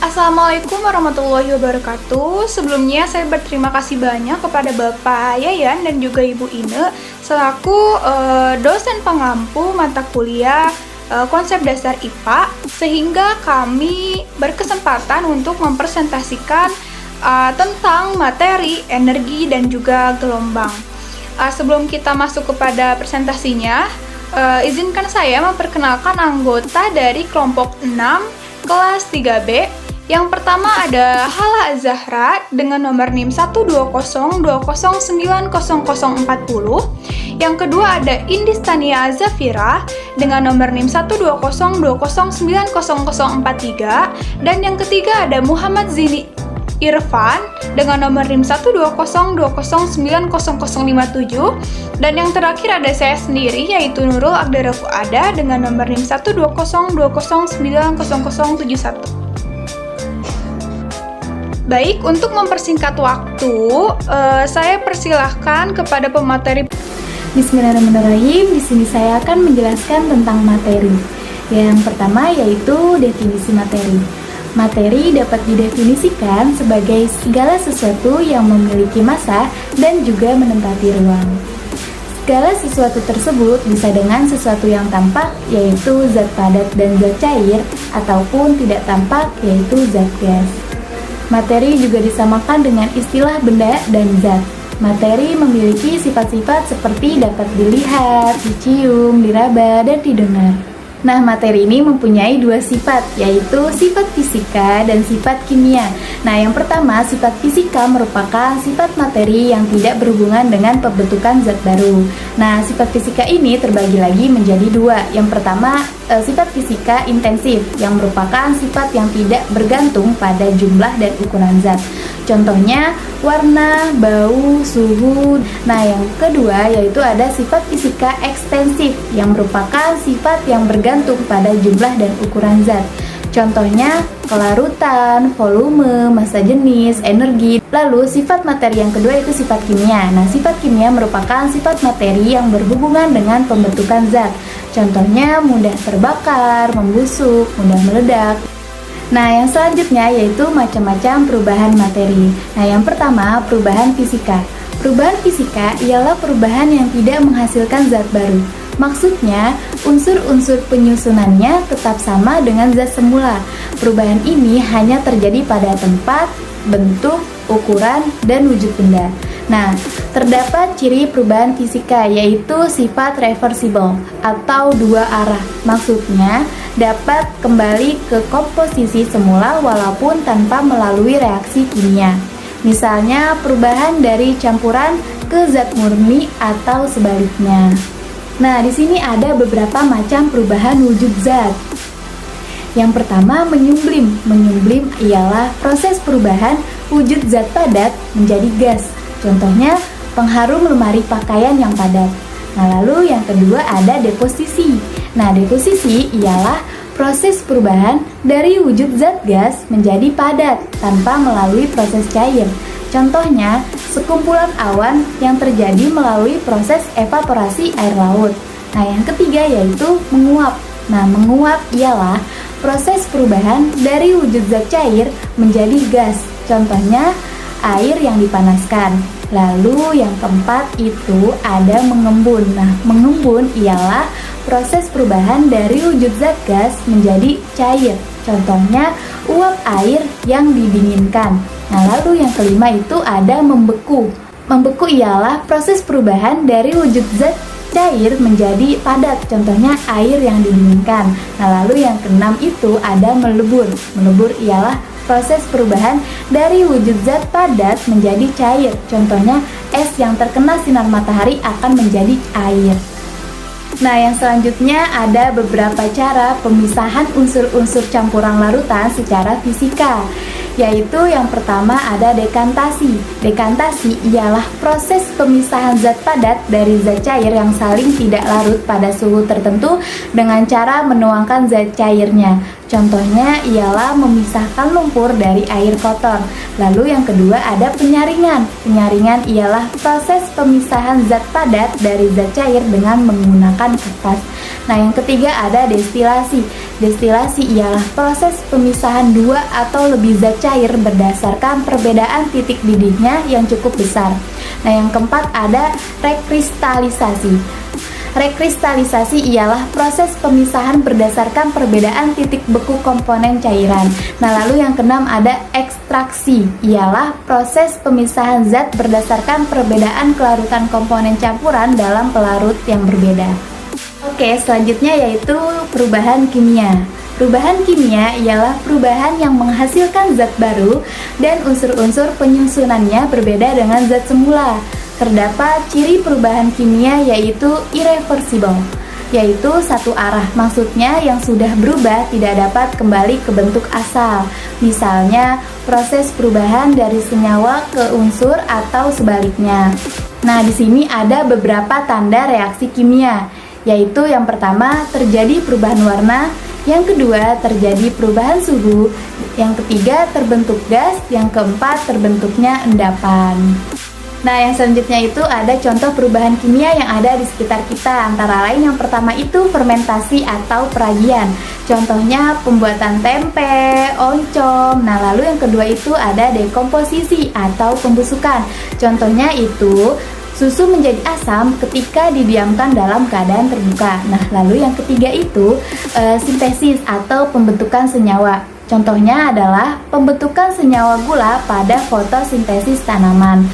Assalamualaikum warahmatullahi wabarakatuh. Sebelumnya saya berterima kasih banyak kepada Bapak Yayan dan juga Ibu Ine selaku dosen pengampu mata kuliah konsep dasar IPA, sehingga kami berkesempatan untuk mempresentasikan tentang materi, energi, dan juga gelombang. Sebelum kita masuk kepada presentasinya, izinkan saya memperkenalkan anggota dari kelompok 6 kelas 3B. Yang pertama ada Hala Zahra dengan nomor NIM 12020090040. Yang kedua ada Indistania Zafira dengan nomor NIM 12020090043. Dan yang ketiga ada Muhammad Zini Irfan dengan nomor NIM 12020090057. Dan yang terakhir ada saya sendiri, yaitu Nurul Agdara Fuada dengan nomor NIM 12020090071. Baik, untuk mempersingkat waktu, saya persilahkan kepada pemateri. Bismillahirrahmanirrahim. Di sini saya akan menjelaskan tentang materi. Yang pertama yaitu definisi materi. Materi dapat didefinisikan sebagai segala sesuatu yang memiliki massa dan juga menempati ruang. Segala sesuatu tersebut bisa dengan sesuatu yang tampak, yaitu zat padat dan zat cair, ataupun tidak tampak, yaitu zat gas. Materi juga disamakan dengan istilah benda dan zat. Materi memiliki sifat-sifat seperti dapat dilihat, dicium, diraba, dan didengar. Nah, materi ini mempunyai dua sifat, yaitu sifat fisika dan sifat kimia. Nah, yang pertama, sifat fisika merupakan sifat materi yang tidak berhubungan dengan pembentukan zat baru. Nah, sifat fisika ini terbagi lagi menjadi dua. Yang pertama, sifat fisika intensif, yang merupakan sifat yang tidak bergantung pada jumlah dan ukuran zat. Contohnya, warna, bau, suhu. Nah, yang kedua yaitu ada sifat fisika ekstensif, yang merupakan sifat yang bergantung pada jumlah dan ukuran zat. Contohnya, kelarutan, volume, massa jenis, energi. Lalu, sifat materi yang kedua itu sifat kimia. Nah, sifat kimia merupakan sifat materi yang berhubungan dengan pembentukan zat. Contohnya, mudah terbakar, membusuk, mudah meledak. Nah, yang selanjutnya yaitu macam-macam perubahan materi. Nah, yang pertama, perubahan fisika. Perubahan fisika ialah perubahan yang tidak menghasilkan zat baru. Maksudnya, unsur-unsur penyusunannya tetap sama dengan zat semula. Perubahan ini hanya terjadi pada tempat, bentuk, ukuran, dan wujud benda. Nah, terdapat ciri perubahan fisika yaitu sifat reversible atau dua arah. Maksudnya, dapat kembali ke komposisi semula walaupun tanpa melalui reaksi kimia. Misalnya, perubahan dari campuran ke zat murni atau sebaliknya. Nah, di sini ada beberapa macam perubahan wujud zat. Yang pertama, menyublim. Menyublim ialah proses perubahan wujud zat padat menjadi gas. Contohnya, pengharum lemari pakaian yang padat. Nah, lalu yang kedua ada deposisi. Nah, deposisi ialah proses perubahan dari wujud zat gas menjadi padat tanpa melalui proses cair. Contohnya, sekumpulan awan yang terjadi melalui proses evaporasi air laut. Nah, yang ketiga yaitu menguap. Nah, menguap ialah proses perubahan dari wujud zat cair menjadi gas. Contohnya, air yang dipanaskan. Lalu yang keempat itu ada mengembun. Nah, mengembun ialah proses perubahan dari wujud zat gas menjadi cair. Contohnya, uap air yang didinginkan. Nah, lalu yang kelima itu ada membeku. Membeku ialah proses perubahan dari wujud zat cair menjadi padat. Contohnya, air yang didinginkan. Nah, lalu yang keenam itu ada melebur. Melebur ialah proses perubahan dari wujud zat padat menjadi cair. Contohnya, es yang terkena sinar matahari akan menjadi air. Nah, yang selanjutnya ada beberapa cara pemisahan unsur-unsur campuran larutan secara fisika. Yaitu yang pertama ada dekantasi. Dekantasi ialah proses pemisahan zat padat dari zat cair yang saling tidak larut pada suhu tertentu dengan cara menuangkan zat cairnya. Contohnya ialah memisahkan lumpur dari air kotor. Lalu yang kedua ada penyaringan. Penyaringan ialah proses pemisahan zat padat dari zat cair dengan menggunakan kertas. Nah, yang ketiga ada destilasi. Destilasi ialah proses pemisahan dua atau lebih zat cair berdasarkan perbedaan titik didihnya yang cukup besar. Nah, yang keempat ada rekristalisasi. Rekristalisasi ialah proses pemisahan berdasarkan perbedaan titik beku komponen cairan. Nah, lalu yang keenam ada ekstraksi, ialah proses pemisahan zat berdasarkan perbedaan kelarutan komponen campuran dalam pelarut yang berbeda. Oke, selanjutnya yaitu perubahan kimia. Perubahan kimia ialah perubahan yang menghasilkan zat baru dan unsur-unsur penyusunannya berbeda dengan zat semula. Terdapat ciri perubahan kimia yaitu irreversible, yaitu satu arah, maksudnya yang sudah berubah tidak dapat kembali ke bentuk asal. Misalnya, proses perubahan dari senyawa ke unsur atau sebaliknya. Nah, di sini ada beberapa tanda reaksi kimia, yaitu yang pertama terjadi perubahan warna, yang kedua terjadi perubahan suhu, yang ketiga terbentuk gas, yang keempat terbentuknya endapan. Nah, yang selanjutnya itu ada contoh perubahan kimia yang ada di sekitar kita. Antara lain yang pertama itu fermentasi atau peragian. Contohnya pembuatan tempe, oncom. Nah, lalu yang kedua itu ada dekomposisi atau pembusukan. Contohnya itu susu menjadi asam ketika didiamkan dalam keadaan terbuka. Nah, lalu yang ketiga itu sintesis atau pembentukan senyawa. Contohnya adalah pembentukan senyawa gula pada fotosintesis tanaman.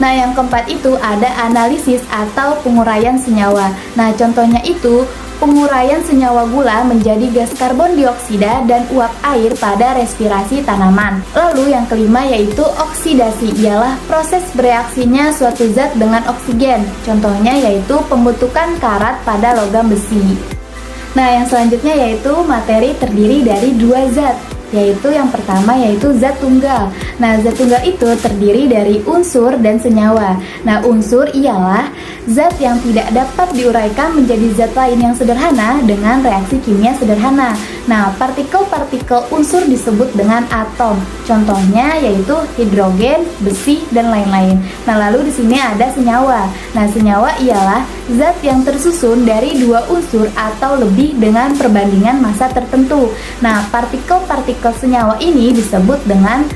Nah, yang keempat itu ada analisis atau penguraian senyawa. Nah, contohnya itu penguraian senyawa gula menjadi gas karbon dioksida dan uap air pada respirasi tanaman. Lalu yang kelima yaitu oksidasi, ialah proses bereaksinya suatu zat dengan oksigen. Contohnya yaitu pembentukan karat pada logam besi. Nah, yang selanjutnya yaitu materi terdiri dari dua zat, yaitu yang pertama yaitu zat tunggal. Nah, zat tunggal itu terdiri dari unsur dan senyawa. Nah, unsur ialah zat yang tidak dapat diuraikan menjadi zat lain yang sederhana dengan reaksi kimia sederhana. Nah, partikel-partikel unsur disebut dengan atom. Contohnya yaitu hidrogen, besi, dan lain-lain. Nah, lalu di sini ada senyawa. Nah, senyawa ialah zat yang tersusun dari dua unsur atau lebih dengan perbandingan massa tertentu. Nah, partikel-partikel senyawa ini disebut dengan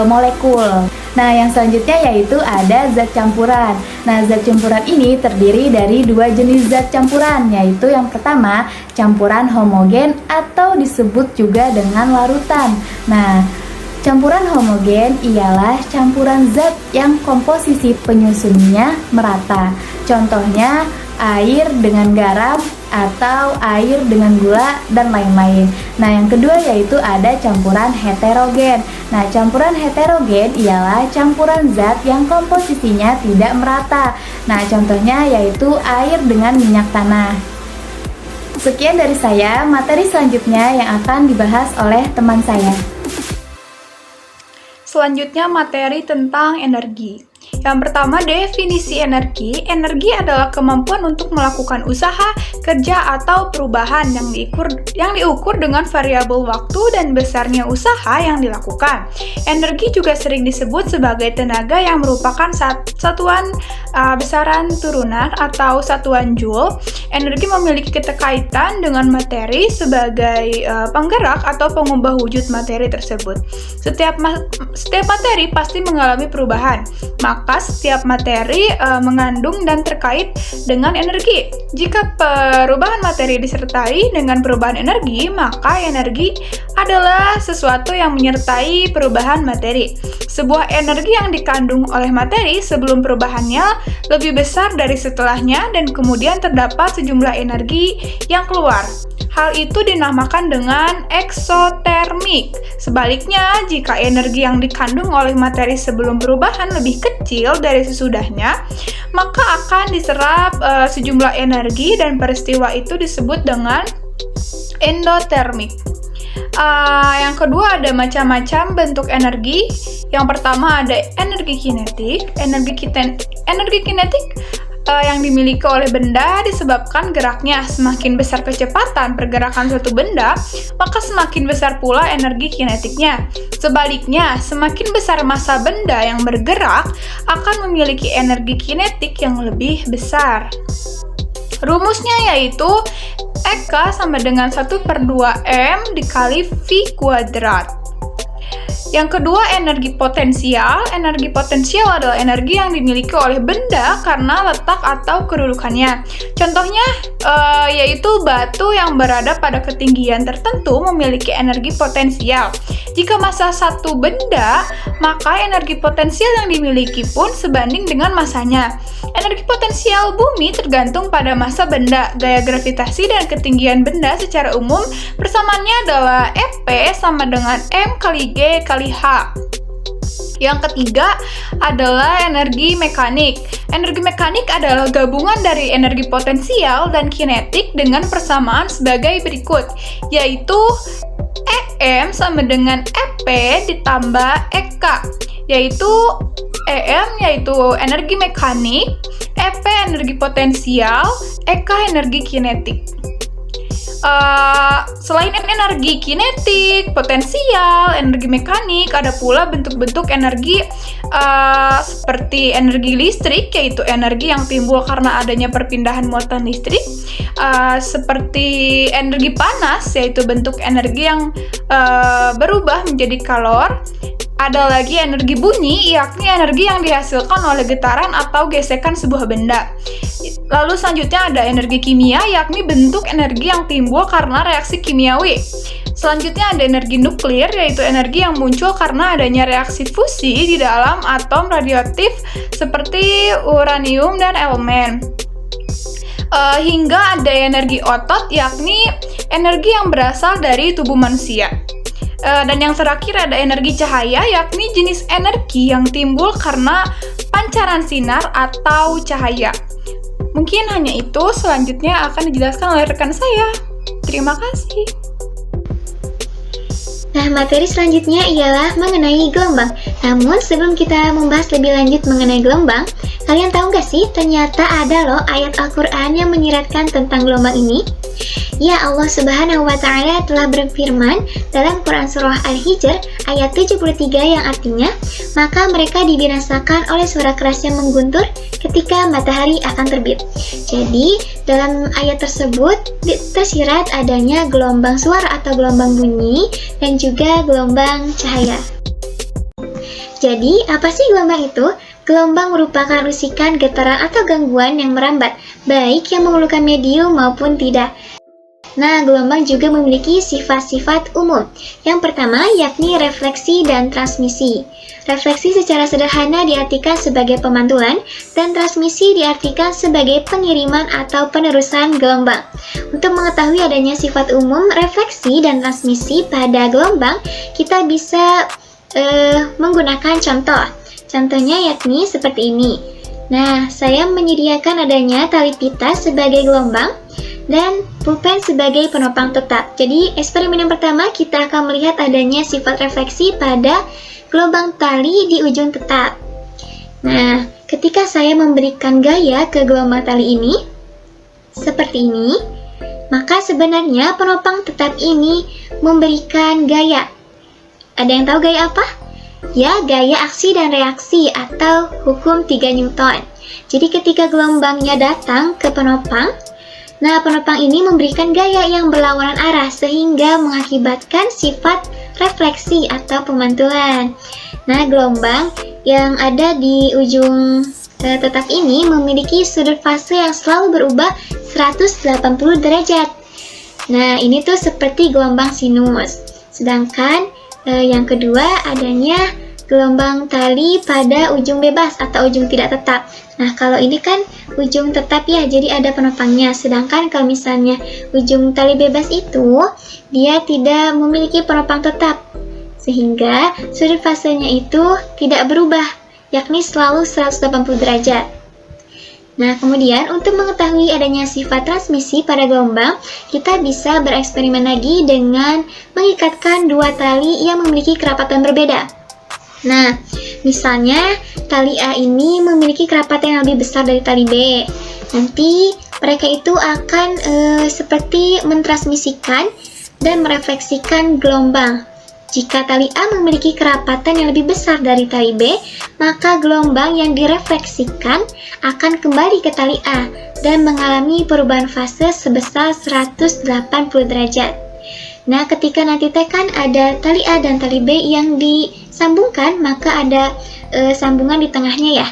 molekul. Nah, yang selanjutnya yaitu ada zat campuran. Nah, zat campuran ini terdiri dari dua jenis zat campuran, yaitu yang pertama campuran homogen atau disebut juga dengan larutan. Nah, campuran homogen ialah campuran zat yang komposisi penyusunnya merata. Contohnya air dengan garam atau air dengan gula dan lain-lain. Nah, yang kedua yaitu ada campuran heterogen. Nah, campuran heterogen ialah campuran zat yang komposisinya tidak merata. Nah, contohnya yaitu air dengan minyak tanah. Sekian dari saya, materi selanjutnya yang akan dibahas oleh teman saya. Selanjutnya materi tentang energi. Yang pertama, definisi energi. Energi adalah kemampuan untuk melakukan usaha, kerja, atau perubahan yang diukur dengan variabel waktu dan besarnya usaha yang dilakukan. Energi juga sering disebut sebagai tenaga yang merupakan satuan besaran turunan atau satuan joule. Energi memiliki keterkaitan dengan materi sebagai penggerak atau pengubah wujud materi tersebut. Setiap materi pasti mengalami perubahan, maka setiap materi mengandung dan terkait dengan energi. Jika perubahan materi disertai dengan perubahan energi, maka energi adalah sesuatu yang menyertai perubahan materi. Sebuah energi yang dikandung oleh materi sebelum perubahannya lebih besar dari setelahnya dan kemudian terdapat sejumlah energi yang keluar. Hal itu dinamakan dengan eksotermik. Sebaliknya, jika energi yang dikandung oleh materi sebelum perubahan lebih kecil dari sesudahnya, maka akan diserap sejumlah energi dan peristiwa itu disebut dengan endotermik. Yang kedua ada macam-macam bentuk energi. Yang pertama ada energi kinetik. Energi kinetik yang dimiliki oleh benda disebabkan geraknya. Semakin besar kecepatan pergerakan suatu benda, maka semakin besar pula energi kinetiknya. Sebaliknya, semakin besar massa benda yang bergerak akan memiliki energi kinetik yang lebih besar. Rumusnya yaitu EK sama dengan 1/2M dikali V kuadrat. Yang kedua, energi potensial. Energi potensial adalah energi yang dimiliki oleh benda karena letak atau kedudukannya. Contohnya yaitu batu yang berada pada ketinggian tertentu memiliki energi potensial. Jika massa satu benda, maka energi potensial yang dimiliki pun sebanding dengan massanya. Energi potensial bumi tergantung pada massa benda, gaya gravitasi, dan ketinggian benda secara umum. Persamaannya adalah EP sama dengan M kali G kali H. Yang ketiga adalah energi mekanik. Energi mekanik adalah gabungan dari energi potensial dan kinetik dengan persamaan sebagai berikut, yaitu EM sama dengan EP ditambah EK, yaitu EM yaitu energi mekanik, EP energi potensial, EK energi kinetik. Selain energi kinetik, potensial, energi mekanik, ada pula bentuk-bentuk energi seperti energi listrik, yaitu energi yang timbul karena adanya perpindahan muatan listrik, seperti energi panas, yaitu bentuk energi yang berubah menjadi kalor. Ada lagi energi bunyi, yakni energi yang dihasilkan oleh getaran atau gesekan sebuah benda. Lalu selanjutnya ada energi kimia, yakni bentuk energi yang timbul karena reaksi kimiawi. Selanjutnya ada energi nuklir, yaitu energi yang muncul karena adanya reaksi fusi di dalam atom radioaktif seperti uranium dan elemen. Hingga ada energi otot, yakni energi yang berasal dari tubuh manusia. Dan yang terakhir ada energi cahaya, yakni jenis energi yang timbul karena pancaran sinar atau cahaya. Mungkin hanya itu, selanjutnya akan dijelaskan oleh rekan saya. Terima kasih. Nah, materi selanjutnya ialah mengenai gelombang. Namun, sebelum kita membahas lebih lanjut mengenai gelombang, kalian tahu nggak sih, ternyata ada loh ayat Al-Quran yang menyiratkan tentang gelombang ini? Ya, Allah Subhanahu wa Ta'ala telah berfirman dalam Quran Surah Al-Hijr ayat 73 yang artinya, maka mereka dibinasakan oleh suara keras yang mengguntur ketika matahari akan terbit. Jadi, dalam ayat tersebut tersirat adanya gelombang suara atau gelombang bunyi dan juga gelombang cahaya. Jadi, apa sih gelombang itu? Gelombang merupakan rusikan, getaran, atau gangguan yang merambat, baik yang memerlukan medium maupun tidak. Nah, gelombang juga memiliki sifat-sifat umum. Yang pertama, yakni refleksi dan transmisi. Refleksi secara sederhana diartikan sebagai pemantulan, dan transmisi diartikan sebagai pengiriman atau penerusan gelombang. Untuk mengetahui adanya sifat umum, refleksi, dan transmisi pada gelombang, kita bisa menggunakan contoh. Contohnya yakni seperti ini. Nah, saya menyediakan adanya tali pita sebagai gelombang dan pulpen sebagai penopang tetap. Jadi, eksperimen yang pertama kita akan melihat adanya sifat refleksi pada gelombang tali di ujung tetap. Nah, ketika saya memberikan gaya ke gelombang tali ini, seperti ini, maka sebenarnya penopang tetap ini memberikan gaya. Ada yang tahu gaya apa? Ya, gaya aksi dan reaksi atau hukum 3 Newton. Jadi ketika gelombangnya datang ke penopang, nah penopang ini memberikan gaya yang berlawanan arah sehingga mengakibatkan sifat refleksi atau pemantulan. Nah, gelombang yang ada di ujung tetap ini memiliki sudut fase yang selalu berubah 180 derajat. Nah, ini tuh seperti gelombang sinus. Sedangkan yang kedua adanya gelombang tali pada ujung bebas atau ujung tidak tetap. Nah, kalau ini kan ujung tetap ya, jadi ada penopangnya. Sedangkan kalau misalnya ujung tali bebas itu, dia tidak memiliki penopang tetap. Sehingga sudut fasenya itu tidak berubah, yakni selalu 180 derajat. Nah, kemudian untuk mengetahui adanya sifat transmisi pada gelombang, kita bisa bereksperimen lagi dengan mengikatkan dua tali yang memiliki kerapatan berbeda. Nah, misalnya tali A ini memiliki kerapatan yang lebih besar dari tali B. Nanti mereka itu akan seperti mentransmisikan dan merefleksikan gelombang. Jika tali A memiliki kerapatan yang lebih besar dari tali B, maka gelombang yang direfleksikan akan kembali ke tali A dan mengalami perubahan fase sebesar 180 derajat. Nah, ketika nanti kan ada tali A dan tali B yang disambungkan, maka ada sambungan di tengahnya ya.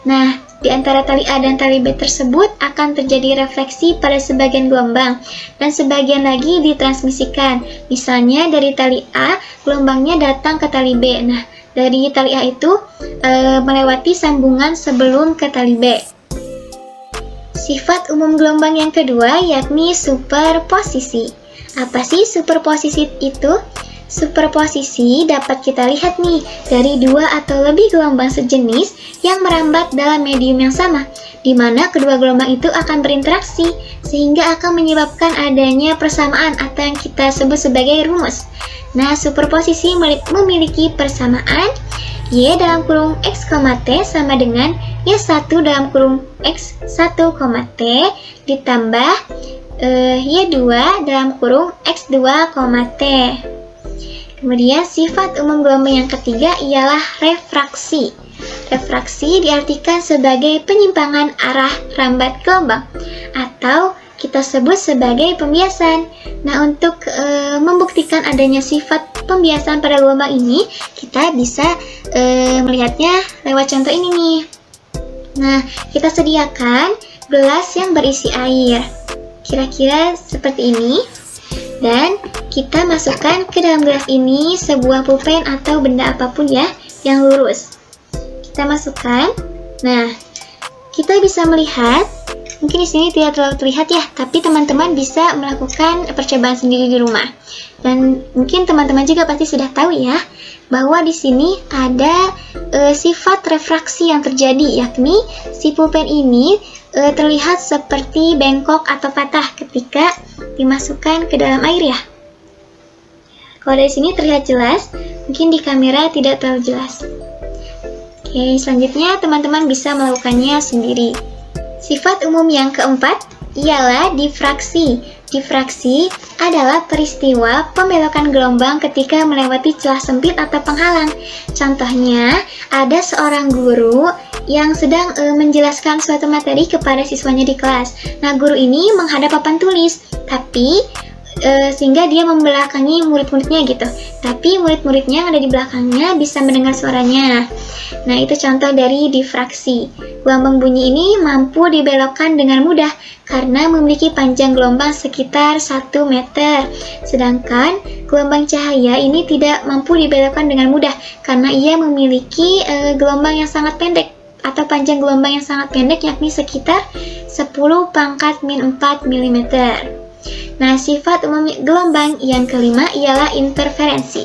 Nah, di antara tali A dan tali B tersebut akan terjadi refleksi pada sebagian gelombang dan sebagian lagi ditransmisikan. Misalnya dari tali A, gelombangnya datang ke tali B. Nah, dari tali A itu melewati sambungan sebelum ke tali B. Sifat umum gelombang yang kedua yakni superposisi. Apa sih superposisi itu? Superposisi dapat kita lihat nih dari dua atau lebih gelombang sejenis yang merambat dalam medium yang sama, di mana kedua gelombang itu akan berinteraksi sehingga akan menyebabkan adanya persamaan atau yang kita sebut sebagai rumus. Nah, superposisi memiliki persamaan Y dalam kurung X, T sama dengan Y1 dalam kurung X1, T ditambah Y2 dalam kurung X2, T. Kemudian sifat umum gelombang yang ketiga ialah refraksi. Refraksi diartikan sebagai penyimpangan arah rambat gelombang atau kita sebut sebagai pembiasan. Nah, untuk membuktikan adanya sifat pembiasan pada gelombang ini, kita bisa melihatnya lewat contoh ini nih. Nah, kita sediakan gelas yang berisi air. Kira-kira seperti ini. Dan kita masukkan ke dalam gelas ini sebuah pulpen atau benda apapun ya yang lurus. Kita masukkan. Nah, kita bisa melihat, mungkin di sini tidak terlalu terlihat ya, tapi teman-teman bisa melakukan percobaan sendiri di rumah. Dan mungkin teman-teman juga pasti sudah tahu ya, bahwa di sini ada sifat refraksi yang terjadi, yakni si pulpen ini terlihat seperti bengkok atau patah ketika dimasukkan ke dalam air ya. Kalau dari sini terlihat jelas, mungkin di kamera tidak terlalu jelas. Oke, selanjutnya teman-teman bisa melakukannya sendiri. Sifat umum yang keempat ialah difraksi. Difraksi adalah peristiwa pembelokan gelombang ketika melewati celah sempit atau penghalang. Contohnya, ada seorang guru yang sedang menjelaskan suatu materi kepada siswanya di kelas. Nah, guru ini menghadap papan tulis, tapi sehingga dia membelakangi murid-muridnya gitu. Tapi murid-muridnya yang ada di belakangnya bisa mendengar suaranya. Nah, itu contoh dari difraksi. Gelombang bunyi ini mampu dibelokkan dengan mudah karena memiliki panjang gelombang sekitar 1 meter. Sedangkan gelombang cahaya ini tidak mampu dibelokkan dengan mudah karena ia memiliki gelombang yang sangat pendek atau panjang gelombang yang sangat pendek, yakni sekitar 10⁻⁴ mm. Nah, sifat umum gelombang yang kelima ialah interferensi.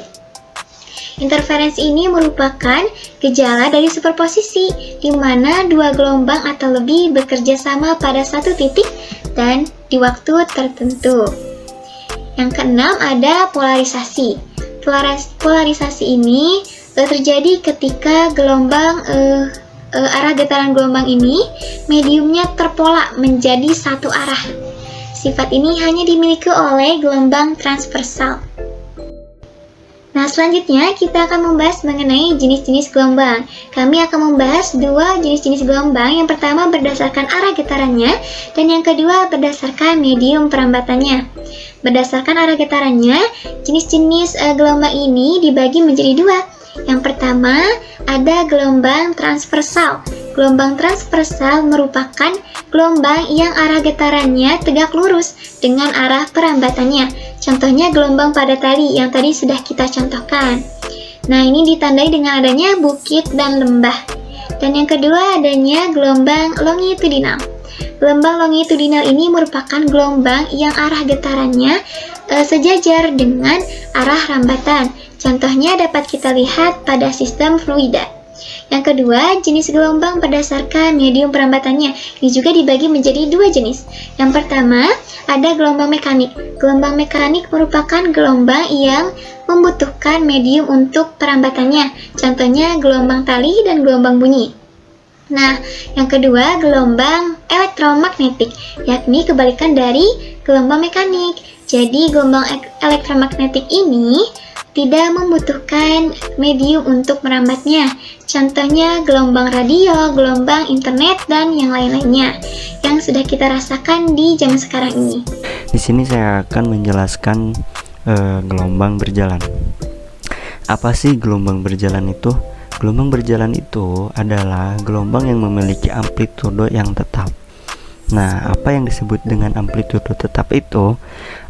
Interferensi ini merupakan gejala dari superposisi, di mana dua gelombang atau lebih bekerja sama pada satu titik dan di waktu tertentu. Yang keenam ada polarisasi. Polarisasi ini terjadi ketika gelombang arah getaran gelombang ini mediumnya terpola menjadi satu arah. Sifat ini hanya dimiliki oleh gelombang transversal. Nah, selanjutnya kita akan membahas mengenai jenis-jenis gelombang. Kami akan membahas dua jenis-jenis gelombang. Yang pertama berdasarkan arah getarannya dan yang kedua berdasarkan medium perambatannya. Berdasarkan arah getarannya, jenis-jenis gelombang ini dibagi menjadi dua. Yang pertama ada gelombang transversal. Gelombang transversal merupakan gelombang yang arah getarannya tegak lurus dengan arah perambatannya. Contohnya gelombang pada tali yang tadi sudah kita contohkan. Nah, ini ditandai dengan adanya bukit dan lembah. Dan yang kedua adanya gelombang longitudinal. Gelombang longitudinal ini merupakan gelombang yang arah getarannya sejajar dengan arah rambatan. Contohnya dapat kita lihat pada sistem fluida. Yang kedua, jenis gelombang berdasarkan medium perambatannya. Ini juga dibagi menjadi dua jenis. Yang pertama, ada gelombang mekanik. Gelombang mekanik merupakan gelombang yang membutuhkan medium untuk perambatannya. Contohnya gelombang tali dan gelombang bunyi. Nah, yang kedua, gelombang elektromagnetik, yakni kebalikan dari gelombang mekanik. Jadi, gelombang elektromagnetik ini tidak membutuhkan medium untuk merambatnya. Contohnya gelombang radio, gelombang internet, dan yang lain-lainnya yang sudah kita rasakan di zaman sekarang ini. Di sini saya akan menjelaskan gelombang berjalan. Apa sih gelombang berjalan itu? Gelombang berjalan itu adalah gelombang yang memiliki amplitudo yang tetap. Nah, apa yang disebut dengan amplitudo tetap itu?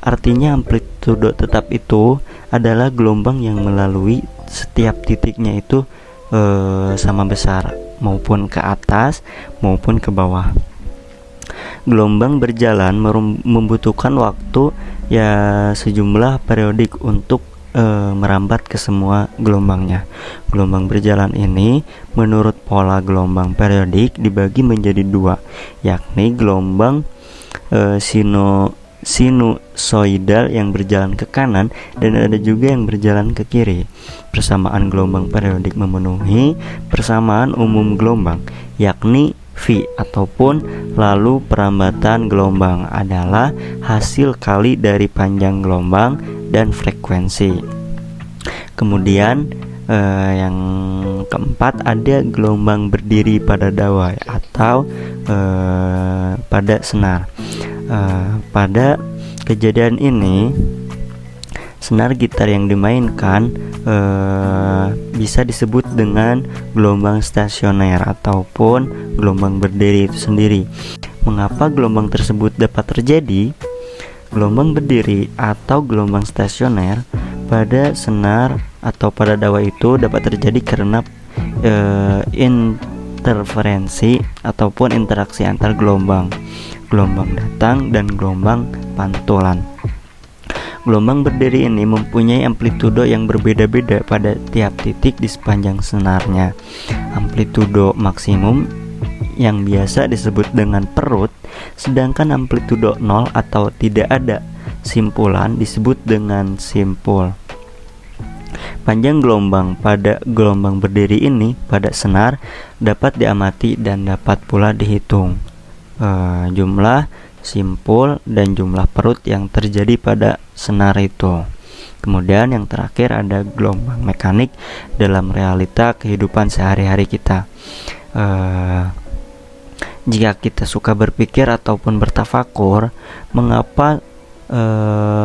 Artinya amplitudo tetap itu adalah gelombang yang melalui setiap titiknya itu sama besar, maupun ke atas maupun ke bawah. Gelombang berjalan membutuhkan waktu ya sejumlah periodik untuk merambat ke semua gelombangnya. Gelombang berjalan ini menurut pola gelombang periodik dibagi menjadi dua, yakni gelombang sinusoidal yang berjalan ke kanan dan ada juga yang berjalan ke kiri. Persamaan gelombang periodik memenuhi persamaan umum gelombang, yakni V ataupun lalu perambatan gelombang adalah hasil kali dari panjang gelombang dan frekuensi. Kemudian yang keempat ada gelombang berdiri pada dawai atau pada senar. Pada kejadian ini senar gitar yang dimainkan bisa disebut dengan gelombang stasioner ataupun gelombang berdiri itu sendiri. Mengapa gelombang tersebut dapat terjadi? Gelombang berdiri atau gelombang stasioner pada senar atau pada dawai itu dapat terjadi karena interferensi ataupun interaksi antar gelombang datang dan gelombang pantulan. Gelombang berdiri ini mempunyai amplitudo yang berbeda-beda pada tiap titik di sepanjang senarnya. Amplitudo maksimum yang biasa disebut dengan perut, sedangkan amplitudo 0 atau tidak ada simpulan disebut dengan simpul. Panjang gelombang pada gelombang berdiri ini pada senar dapat diamati dan dapat pula dihitung. Jumlah simpul dan jumlah perut yang terjadi pada senar itu. Kemudian yang terakhir ada gelombang mekanik dalam realita kehidupan sehari-hari kita. Jika kita suka berpikir ataupun bertafakur, mengapa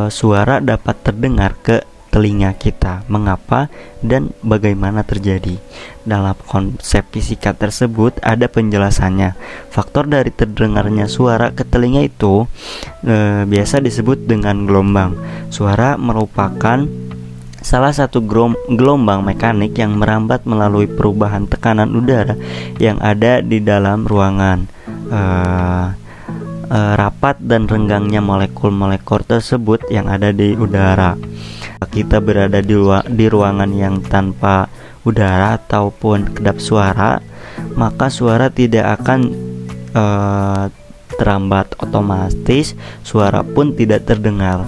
suara dapat terdengar ke telinga kita, mengapa dan bagaimana terjadi? Dalam konsep fisika tersebut ada penjelasannya. Faktor dari terdengarnya suara ke telinga itu biasa disebut dengan gelombang. Suara merupakan salah satu gelombang mekanik yang merambat melalui perubahan tekanan udara yang ada di dalam ruangan. Rapat dan renggangnya molekul-molekul tersebut yang ada di udara. Kita berada di ruangan yang tanpa udara ataupun kedap suara, maka suara tidak akan terambat, otomatis suara pun tidak terdengar.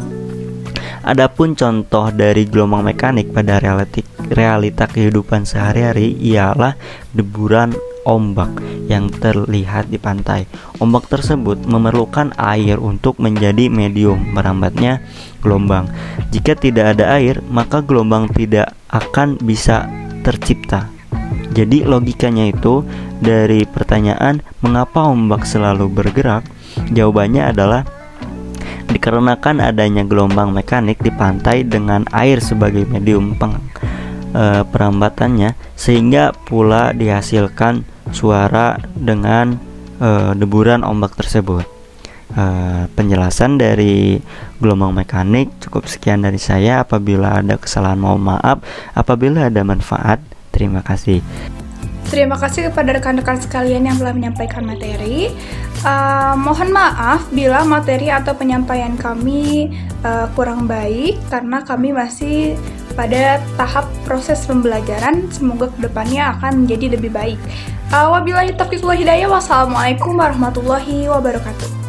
Adapun contoh dari gelombang mekanik pada realita kehidupan sehari-hari ialah deburan ombak yang terlihat di pantai. Ombak tersebut memerlukan air untuk menjadi medium merambatnya gelombang. Jika tidak ada air, maka gelombang tidak akan bisa tercipta. Jadi logikanya itu dari pertanyaan mengapa ombak selalu bergerak, jawabannya adalah dikarenakan adanya gelombang mekanik di pantai dengan air sebagai medium perambatannya, sehingga pula dihasilkan suara dengan deburan ombak tersebut. Penjelasan dari gelombang mekanik cukup sekian dari saya. Apabila ada kesalahan mohon maaf, apabila ada manfaat terima kasih. Terima kasih kepada rekan-rekan sekalian yang telah menyampaikan materi. Mohon maaf bila materi atau penyampaian kami kurang baik karena kami masih pada tahap proses pembelajaran. Semoga kedepannya akan menjadi lebih baik. Wabillahi taufiq wal hidayah. Wassalamualaikum warahmatullahi wabarakatuh.